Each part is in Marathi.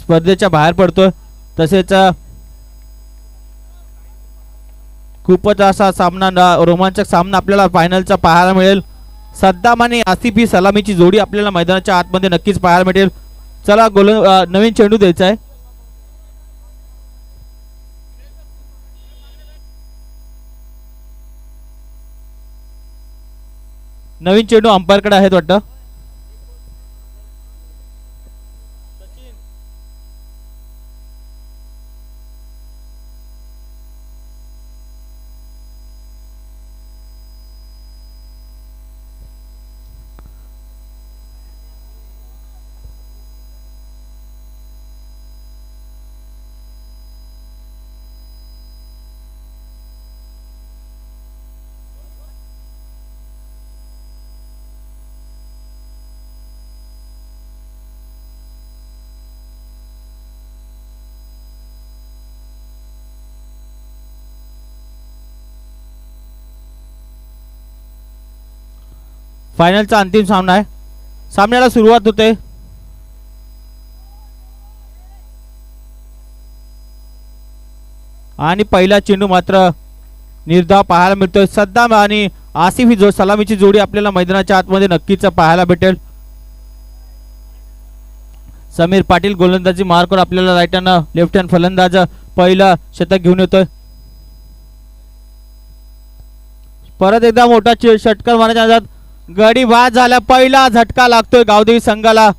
स्पर्धेच्या बाहेर पडतोय. तसेच खूपच असा सामना रोमांचक सामना आपल्याला फायनलचा पाहायला मिळेल. सद्दाम आणि आसिफ ही सलामीची जोडी आपल्याला मैदानाच्या आतमध्ये नक्कीच पाहायला मिळेल. चला नवीन चेंडू द्यायचा आहे. नवीन चेंडू अंपायरकडे आहेत वाटतं. फायनलचा अंतिम सामना आहे. सामन्याला सुरुवात होते. आणि पहिला चेंडू मात्र निर्धाव पाहायला मिळतोय. सद्दाम आणि आसिफ ही सलामीची जोडी आपल्याला मैदानाच्या आतमध्ये नक्कीच पाहायला भेटेल. समीर पाटील गोलंदाजी मार्कवर आपल्याला राईट हँड लेफ्ट हँड फलंदाज पहिला शतक घेऊन येतोय. परत एकदा मोठा षटकार मारण्याच्या अंदाजात गडी बाद झाला. पहिला झटका लागतोय गावदेवी संघाला.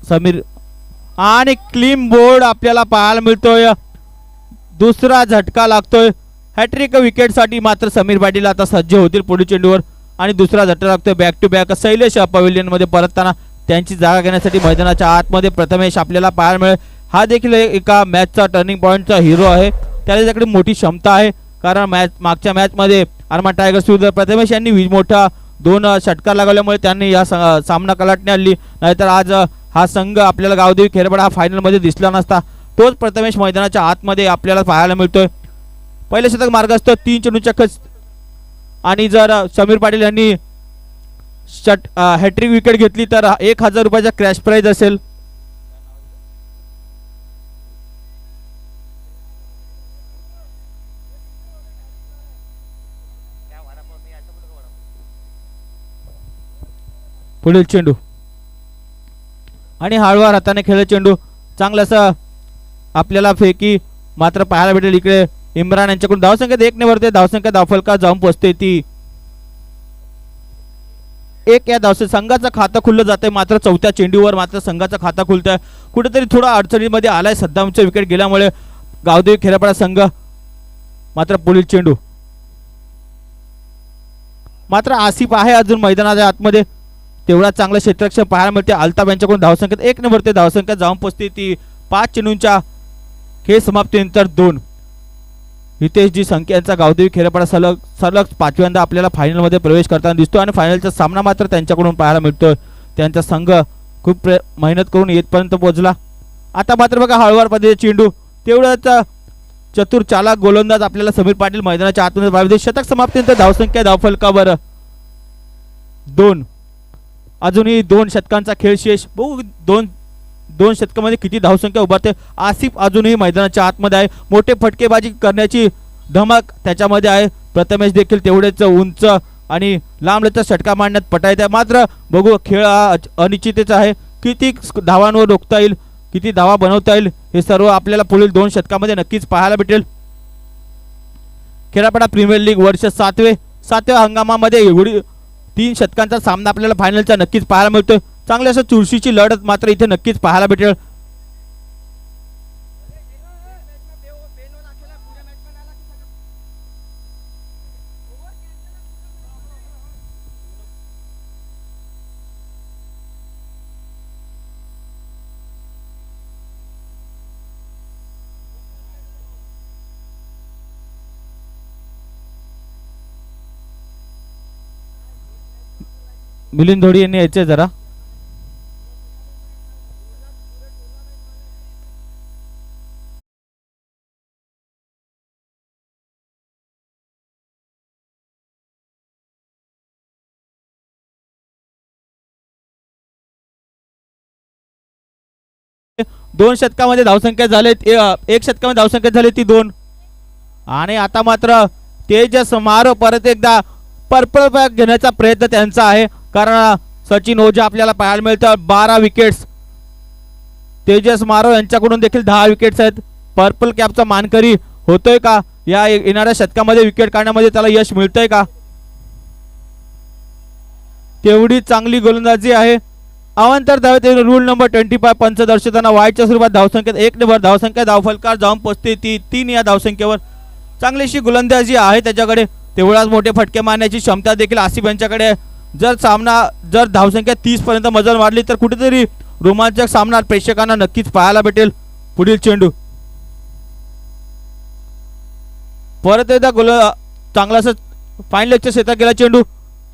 समीर आणि क्लीन बोर्ड आपल्याला पाहायला मिळतोय. दुसरा झटका लागतोय. हॅट्रिक विकेट साठी मात्र समीर पाटील आता सज्ज होतील पुढील चेंडूवर. आणि दुसरा झटका लागतोय back to back. Shailesh pavilion मध्ये परतताना त्यांची जागा घेण्यासाठी मैदानाच्या आतमध्ये प्रथमेश आपल्याला पाहायला मिळेल. हा देखील एका मॅचचा टर्निंग पॉईंटचा हिरो आहे. त्याच्याकडे मोठी क्षमता आहे. कारण मागच्या मॅच मध्ये अरमान टायगर्स विरुद्ध प्रथमेश यांनी मोठा 2 षटकार लागवल्यामुळे त्यांनी या सामना कलाटणी आणली. नाहीतर आज हा संघ आपल्याला गावदेवी खेरपाडा हा फायनल मध्ये दिसला नसता. तोच प्रथमेश मैदानाच्या आतमध्ये आपल्याला पाहायला मिळतोय. पहिले शतक मार्ग असतो 3 चेंडूच्या खच. आणि जर समीर पाटील यांनी हॅट्रिक विकेट घेतली तर 1000 रुपयाचा क्रॅश प्राइज असेल. पुढील चेंडू आणि हळूवार हाताने खेळले चेंडू. चांगलासा आपल्याला फेकी मात्र पाहायला भेटेल. इकडे इम्रान यांच्याकडून धावसंख्या 1 ने वरते. धावसंख्या धावफलका जाऊन पोहोचते ती 1 या धावसे संघाचं खातं खुललं जाते. मात्र चौथ्या चेंडूवर मात्र संघाचं खातं खुलतंय. कुठेतरी थोडा अडचणीमध्ये आलाय. सद्दामचे विकेट गेल्यामुळे गावदेवी खेरपाडा संघ. मात्र पुढील चेंडू मात्र आसिफ आहे अजून मैदानाच्या आतमध्ये. तेवढा चांगला क्षेत्ररक्षण पाहायला मिळते. अल्ताफ यांच्याकडून धावसंख्येत 1 ने वरते. धावसंख्या जाऊन पोहोचते ती 5 चेंडूंच्या खेळ समाप्तीनंतर 2. हितेशजी संख्यांचा गावदेवी खेरपाडा सलग 5व्यांदा आपल्याला फायनलमध्ये प्रवेश करताना दिसतो. आणि फायनलचा सामना मात्र त्यांच्याकडून पाहायला मिळतोय. त्यांचा संघ खूप मेहनत करून येतपर्यंत पोहोचला. आता मात्र बघा हळूवार पद्धतीचे चेंडू. तेवढाच चतुर चालाक गोलंदाज आपल्याला समीर पाटील मैदानाच्या आतमध्ये पाहायला. शतक समाप्तीनंतर धावसंख्या धावफलकावर 2. अजूनही 2 षटकांचा खेळ शेष. बघू 2 षटकामध्ये किती धावसंख्या उभारते. आसिफ अजूनही मैदानाच्या आतमध्ये आहे. मोठे फटकेबाजी करण्याची धमक त्याच्यामध्ये आहे. प्रथमेश देखील तेवढेच उंच आणि लांबलचक षटका मारण्यात पटायत आहे. मात्र बघू खेळ अनिश्चितच आहे. किती धावांवर रोखता येईल, किती धावा बनवता येईल, हे सर्व आपल्याला पुढील 2 षटकामध्ये नक्कीच पाहायला भेटेल. खेळापाडा प्रीमियर लीग वर्ष 7व्या हंगामामध्ये एवढी 3 षटकांचा सामना आपल्याला फायनलचा नक्कीच पाहायला मिळतोय. चांगली असं चुरशीची लढत मात्र इथे नक्कीच पाहायला भेटेल. मिलिंद धोडी यांनी यायचे जरा. दोन षटकामध्ये धावसंख्या झाले, एक षटकामध्ये धावसंख्या झाली ती 2. आणि आता मात्र तेजस मारो परत एकदा पर्पल बॅग घेण्याचा प्रयत्न त्यांचा आहे, कारण सचिन ओझा आपल्याला पाहायला मिळतं. 12 विकेट्स तेजस मारो यांच्याकडून देखील 10 विकेट्स आहेत. पर्पल कॅपचा मानकरी होतोय का या येणाऱ्या षटकामध्ये, विकेट काढण्यामध्ये त्याला यश मिळतंय का? तेवढी चांगली गोलंदाजी आहे. अवांतर धावेत रूल नंबर 25 पंच दर्शवताना वाईटच्या स्वरूपात धावसंख्येत 1 नंबर धावसंख्या धावफलकार जाऊन पोहोचते ती 3 या धावसंख्येवर. चांगलीशी गोलंदाजी आहे त्याच्याकडे, तेवढाच मोठे फटके मारण्याची क्षमता देखील आसिफ यांच्याकडे आहे. जर धावसंख्या 30 पर्यंत मजल वाढली तर कुठेतरी रोमांचक सामना प्रेक्षकांना नक्कीच पाहायला भेटेल. पुढील चेंडू परत एकदा चांगला असं फाईन लेगच्या क्षेत्रात गेला चेंडू,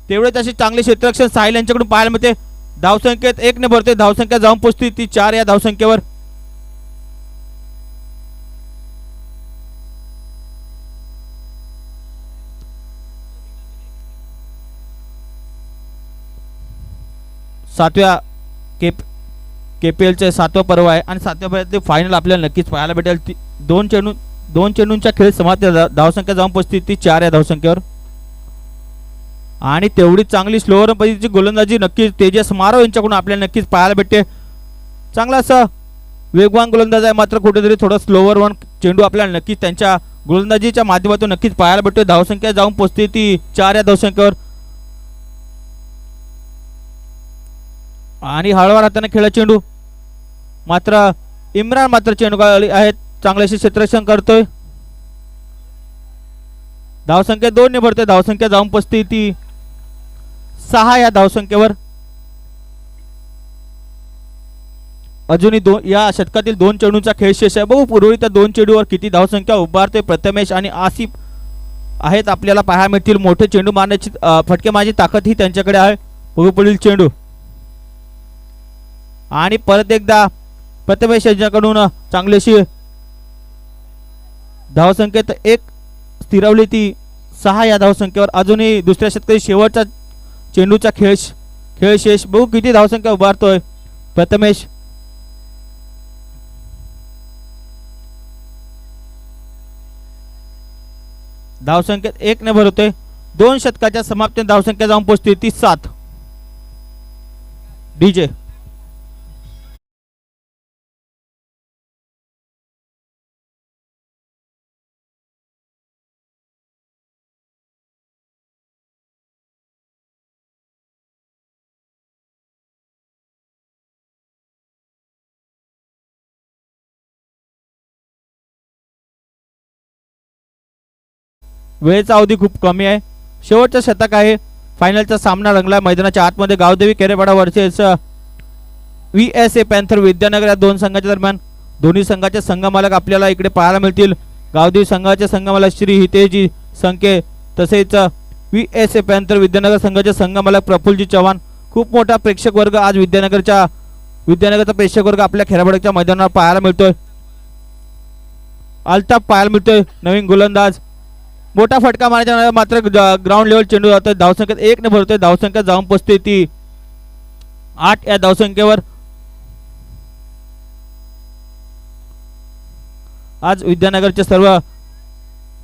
तेवढेच असे चांगले क्षेत्ररक्षण साहिल यांच्याकडून पाहायला मिळते. धावसंख्येत 1 ने भरते, धावसंख्या जाऊन पोहोचते ती 4 या धावसंख्येवर. सातव्या केपीएलचे 7वं पर्व आहे आणि 7व्या पर्वातले फायनल आपल्याला नक्कीच पाहायला भेटेल. 2 चेंडूंच्या खेळ समाप्त, धावसंख्या जाऊन पोहोचते ती 4 या धावसंख्येवर. आणि तेवढी चांगली स्लोअर पद्धतीची गोलंदाजी नक्कीच तेजस मारो यांच्याकडून आपल्याला नक्कीच पाहायला भेटते. चांगला असा वेगवान गोलंदाज आहे, मात्र कुठेतरी थोडा स्लोअर वन चेंडू आपल्याला नक्कीच त्यांच्या गोलंदाजीच्या माध्यमातून नक्कीच पाहायला भेटतो. धावसंख्या जाऊन पोहोचते ती 4 या धावसंख्येवर. आणि हळवा हाताने खेळला चेंडू, मात्र इम्रान मात्र चेंडू आहेत, चांगल्याशी क्षेत्ररक्षण करतोय. धावसंख्या 2 ने भरते, धावसंख्या जाऊन पोहोचते ती 6 या धावसंख्येवर. अजूनही या षटकातील 2 चेंडूंचा खेळ शेष आहे. बघू पूर्वी त्या 2 चेंडूवर किती धावसंख्या उभारते प्रथमेश आणि आसिफ आहेत आपल्याला पाहायला मिळतील. मोठे चेंडू मारण्याची फटके मारण्याची ताकद ही त्यांच्याकडे आहे. बघू पुढील चेंडू आणि परत एकदा प्रथमेश यांच्याकडून चांगलीशी धावसंख्येत 1 स्थिरवली ती 6 या धावसंख्येवर. अजूनही दुसऱ्या षटकातील शेवटचा चेंडूचा खेळ शेष. बघू किती धावसंख्या उभारतोय प्रथमेश. धावसंख्येत 1 ने भरतोय. 2 षटकाच्या समाप्तीत धावसंख्या जाऊन पोहोचते ती 7. डीजे वेळेचा अवधी खूप कमी आहे. शेवटचं षटक आहे. फायनलचा सामना रंगला मैदानाच्या आतमध्ये. Gavdevi Kerepada versus VSA Panther Vidyanagar या 2 संघाच्या दरम्यान. दोन्ही संघाचे संघमालक आपल्याला इकडे पाहायला मिळतील. गावदेवी संघाचे संघमालक श्री हितेजी संके, तसेच VSA पॅन्थर विद्यानगर संघाचे संघमालक प्रफुल्लजी चव्हाण. खूप मोठा प्रेक्षक वर्ग आज विद्यानगरचा प्रेक्षक वर्ग आपल्या खेळाडूच्या मैदानावर पाहायला मिळतोय. अल्ताफ पाहायला मिळतोय, नवीन गोलंदाज. मोठा फटका मारण्याच्या मात्र ग्राउंड लेवल चेंडू जातोय. धावसंख्येत 1 ने भरतोय, धावसंख्या जाऊन पोहोचते ती 8 या धावसंख्येवर. आज विद्यानगरचे सर्व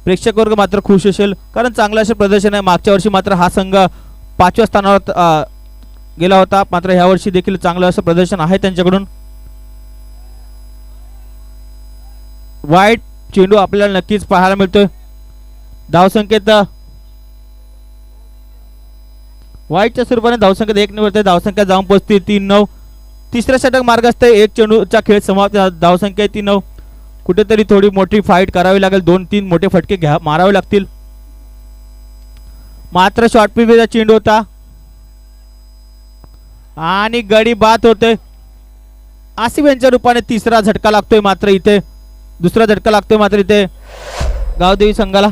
प्रेक्षक वर्ग मात्र खुश असेल, कारण चांगलं असे प्रदर्शन आहे. मागच्या वर्षी मात्र हा संघ 5व्या स्थानावर गेला होता, मात्र ह्या वर्षी देखील चांगलं असं प्रदर्शन आहे त्यांच्याकडून. वाईट चेंडू आपल्याला नक्कीच पाहायला मिळतोय. धावसंख्येत वाईटच्या स्वरूपाने धावसंख्येत 1 निवडते. धावसंख्या जाऊन पोहोचते 3-9. तिसऱ्या षटक मार्गस्थ एक चेंडूचा खेळ समाप्त. धावसंख्या 3-9. कुठेतरी थोडी मोठी फाईट करावी लागेल, 2-3 मोठे फटके मारावे लागतील. मात्र शॉर्ट पिचचा चेंडू होता आणि गडी बाद होते. आसिफ यांच्या रूपाने तिसरा झटका लागतोय, मात्र इथे दुसरा झटका लागतोय, मात्र इथे गावदेवी संघाला.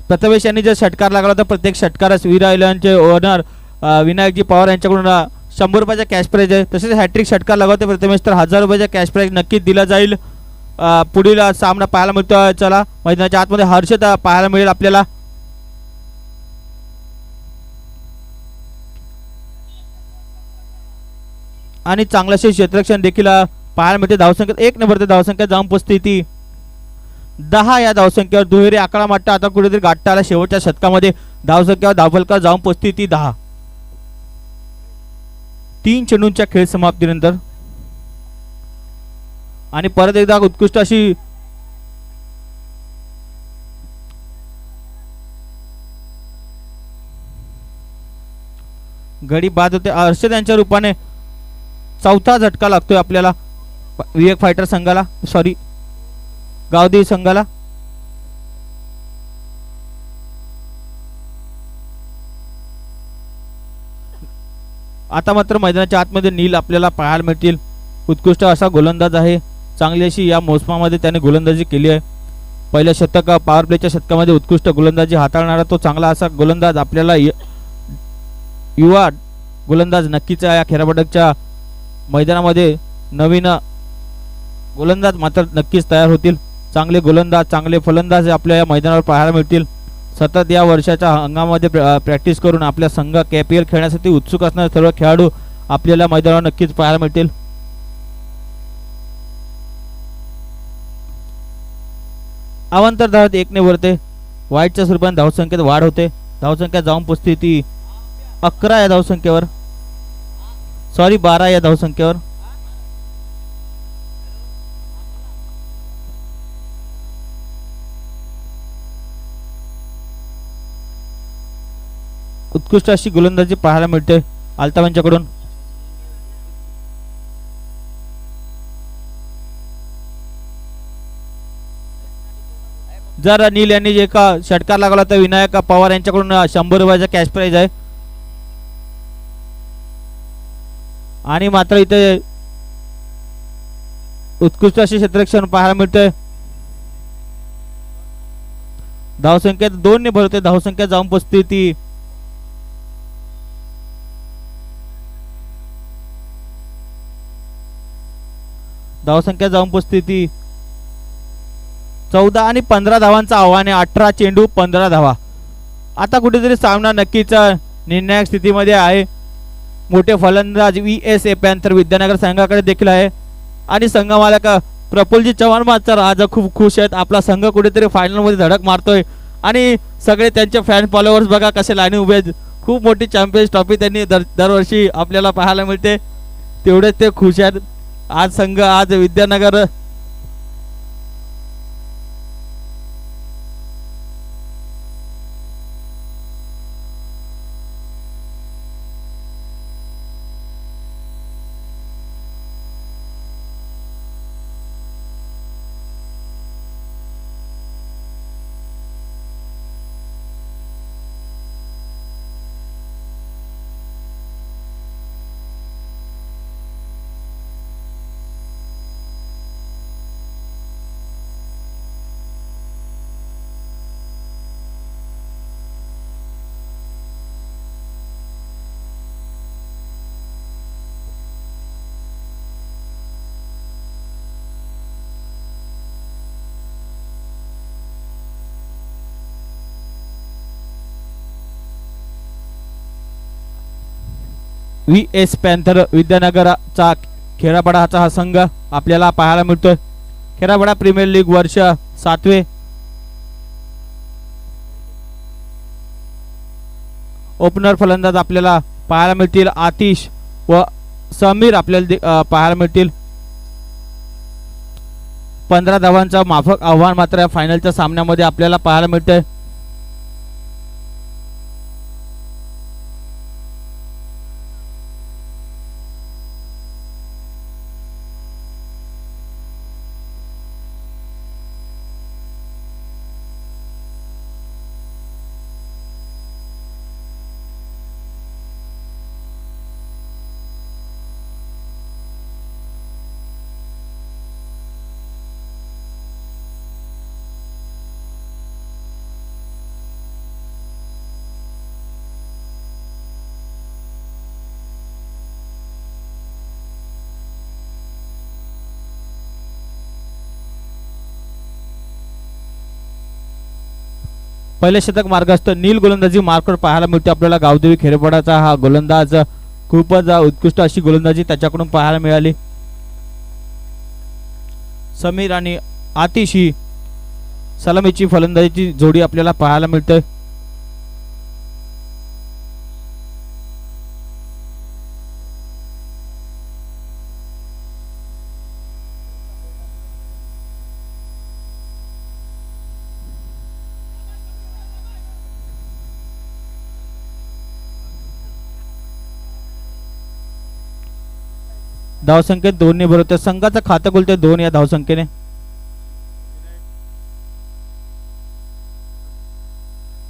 प्रथमेश यांनी जर षटकार लागला तर प्रत्येक षटकारास वीरा इलेव्हनचे ओनर विनायकजी पवार यांच्याकडून 100 रुपयाचा कॅश प्राइज आहे. तसेच हॅट्रिक षटकार लागवते प्रथमेश तर 1000 रुपयाचा कॅश प्राइज नक्कीच दिला जाईल. पुढील सामना पाहायला मिळतो. चला मैदानाच्या आतमध्ये हर्षद पाहायला मिळेल आपल्याला. आणि चांगल्याशे क्षेत्ररक्षण देखील पाहायला मिळते. धावसंख्येत 1 नंबर ते धावसंख्या जाऊन पोचते ती 10. या धावसंख्येवर दुहेरी आकडा माट्टा आता कुठेतरी गाठता आला. शेवटच्या षटकामध्ये धावसंख्यावर धावफलकावर जाऊन पोचते ती 10. 3 चेंडूंच्या खेळ समाप्तीनंतर आणि परत एकदा उत्कृष्ट अशी गडी बाद होते. हर्षद यांच्या रूपाने चौथा झटका लागतोय आपल्याला विवेक फायटर संघाला, सॉरी गावदेवी संघाला. आता मात्र मैदानाच्या आतमध्ये नील आपल्याला पाहायला मिळतील. उत्कृष्ट असा गोलंदाज आहे. चांगली अशी या मोसमामध्ये त्याने गोलंदाजी केली आहे. पहिल्या शतक पॉवर प्लेच्या शतकामध्ये उत्कृष्ट गोलंदाजी हाताळणारा तो चांगला असा गोलंदाज आपल्याला युवा गोलंदाज नक्कीच या खेळापटकच्या मैदानामध्ये नवीन गोलंदाज मात्र नक्कीच तयार होतील. चांगले गोलंदाज चांगले फलंदाज आपल्या या मैदानावर पाहायला मिळतील. सतत या वर्षाच्या हंगामामध्ये प्रॅक्टिस करून आपल्या संघ KPL खेळण्यासाठी उत्सुक असणारे सर्व खेळाडू आपल्याला मैदानावर नक्कीच पाहायला मिळतील. अवांतर धावत 1 ने वरते. वाईटच्या स्वरूपाने धावसंख्येत वाढ होते. धावसंख्या जाऊन पोचते ती 11 या धावसंख्येवर, सॉरी 12 या धावसंख्येवर. उत्कृष्ट अशी गोलंदाजी पाहायला मिळते अल्ताफ यांच्याकडून. जर अनिल यांनी एका षटकार लागला तर विनायक पवार यांच्याकडून 100 रुपयाचा कॅश प्राइज आहे. आणि मात्र इथे उत्कृष्ट असे क्षेत्ररक्षण पाहायला मिळते. धावसंख्येत 2 ने भरते. धावसंख्या जाऊन पोचते ती धावसंख्या जाऊन पोचते ती 14 आणि 15 धावांचं आव्हान आहे. 18 चेंडू 15 धावा. आता कुठेतरी सामना नक्कीच निर्णायक स्थितीमध्ये आहे. मोठे फलंदाज VSA पॅन्थर विद्यानगर संघाकडे देखील आहे. आणि संघ मालक प्रफुल्लजी चव्हाण मात्र आज खूप खुश आहेत. आपला संघ कुठेतरी फायनल मध्ये धडक मारतोय आणि सगळे त्यांचे फॅन फॉलोअर्स बघा कसे लाईनी उभे आहेत. खूप मोठी चॅम्पियन्स ट्रॉफी त्यांनी दरवर्षी आपल्याला पाहायला मिळते. तेवढेच ते खुश आहेत. आज संघ आज विद्यानगर VS पॅन्थर विद्यानगरचा खेरापाडाचा हा संघ आपल्याला पाहायला मिळतोय. खेरापाडा प्रीमियर लीग वर्ष 7वे. ओपनर फलंदाज आपल्याला पाहायला मिळतील आतिश व समीर आपल्याला पाहायला मिळतील. 15 धावांचा माफक आव्हान मात्र या फायनलच्या सामन्यामध्ये आपल्याला पाहायला मिळतंय. पहिले शतक मार्गस्थ नील गोलंदाजी मार्कवर पाहायला मिळते आपल्याला. गावदेवी खेरेपाडाचा हा गोलंदाज खूपच उत्कृष्ट अशी गोलंदाजी त्याच्याकडून पाहायला मिळाली. समीर आणि आतिश ही सलामीची फलंदाजीची जोडी आपल्याला पाहायला मिळते. धावसंख्येत 2 ने भरवते. संघाचं खातं खुलते 2 या धावसंख्येने.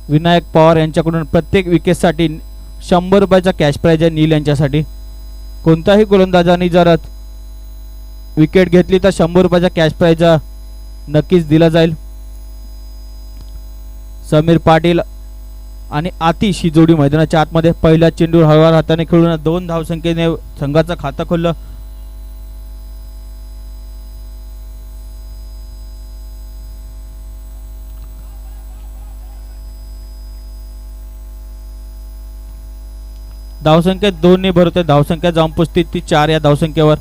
विनायक पवार यांच्याकडून प्रत्येक विकेटसाठी 100 रुपयाचा कॅश प्राइज आहे नील यांच्यासाठी. कोणताही गोलंदाजाने जर विकेट घेतली तर 100 रुपयाचा कॅश प्राइज नक्कीच दिला जाईल. समीर पाटील आणि आतिश ही जोडी मैदानाच्या आतमध्ये. पहिल्या चेंडूवर हळूवार हाताने खेळून 2 धावसंख्येने संघाचं खातं खोललं. धावसंख्या 2 ने भरवते. धावसंख्या जाऊन पुसती ती 4 या धावसंख्येवर.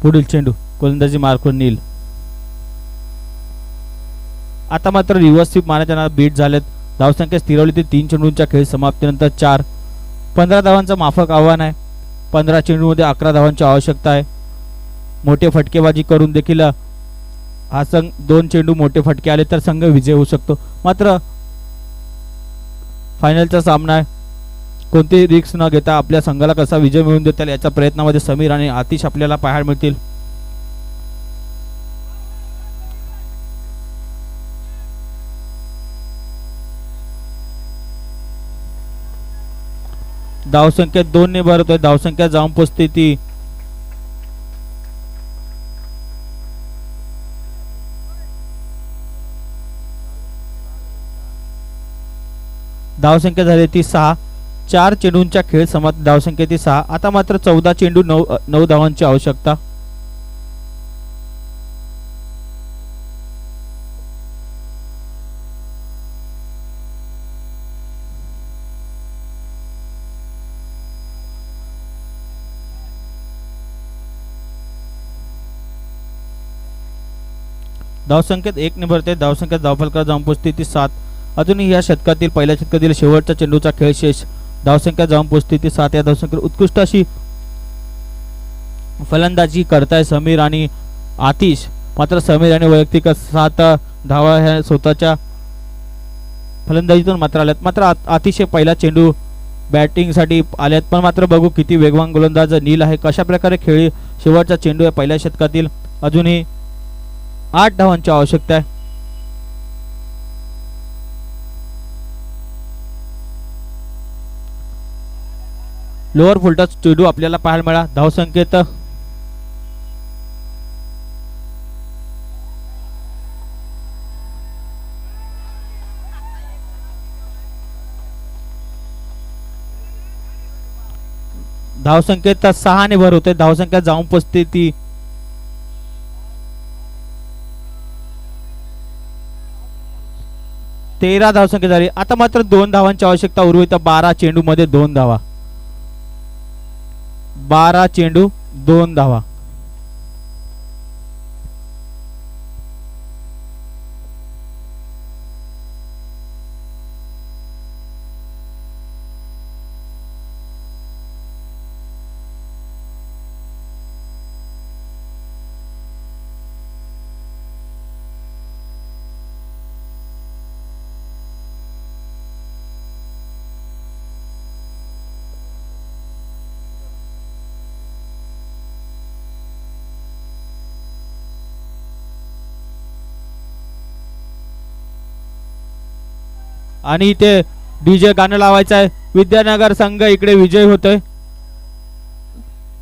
पुढील चेंडू गोलंदाजी मार्कवर नील. आता मात्र रिव्हर्स स्वीप मारण्याच्या बीट झालेत. धावसंख्या स्थिरवली ती 3 चेंडूंच्या खेळ समाप्तीनंतर 4. 15 धावांचं माफक आव्हान आहे. 15 चेंडूमध्ये 11 धावांची आवश्यकता आहे. मोठे फटकेबाजी करून देखील हा संघ 2 चेंडू मोठे फटके आले तर संघ विजय होऊ शकतो. मात्र फायनलचा सामना आहे. कोणती रिस्क न घेता आपल्या संघाला कसा विजय मिळवून देता येईल याच्या प्रयत्नामध्ये समीर आणि आतिश आपल्याला पाहायला मिळतील. धावसंख्या 2 ने भरतोय. धावसंख्या जाऊन पोचते ती धावसंख्या झाली ती 6. 4 चेंडूंच्या खेळ समाप्त. धावसंख्या ती 6. आता मात्र 14 चेंडू 9 धावांची आवश्यकता. धावसंख्येत 1 ने भरते. धावसंख्या धावफलकावर जाऊन पोचते ती 7. अजूनही या शतकातील पहिल्या शतकातील शेवटच्या चेंडूचा खेळ शेष. धावसंख्या जाऊन पोचते ती 7 या धावसंख्येवर. उत्कृष्ट अशी फलंदाजी करताय समीर आणि आतिश. मात्र समीर आणि वैयक्तिक 7 धावा ह्या स्वतःच्या फलंदाजीतून मात्र आल्यात. मात्र अतिशय पहिला चेंडू बॅटिंगसाठी आल्यात. पण मात्र बघू किती वेगवान गोलंदाज नील आहे. कशा प्रकारे खेळी शेवटचा चेंडू आहे पहिल्या शतकातील. अजूनही 8 धावांची आवश्यकता आहे. लोअर फुलटच चेंडू आपल्याला पाहायला मिळाला. धावसंख्येत धावसंख्येत 6 ने भर होते. धावसंख्या जाऊन पोचते ती 13 धावसंख्या झाली. आता मात्र 2 धावांची आवश्यकता उर्वरित 12 चेंडू मध्ये 2 धावा. 12 चेंडू 2 धावा. आणि इथे डीजे गाणं लावायचं आहे. विद्यानगर संघ इकडे विजय होतोय.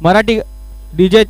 मराठी डीजे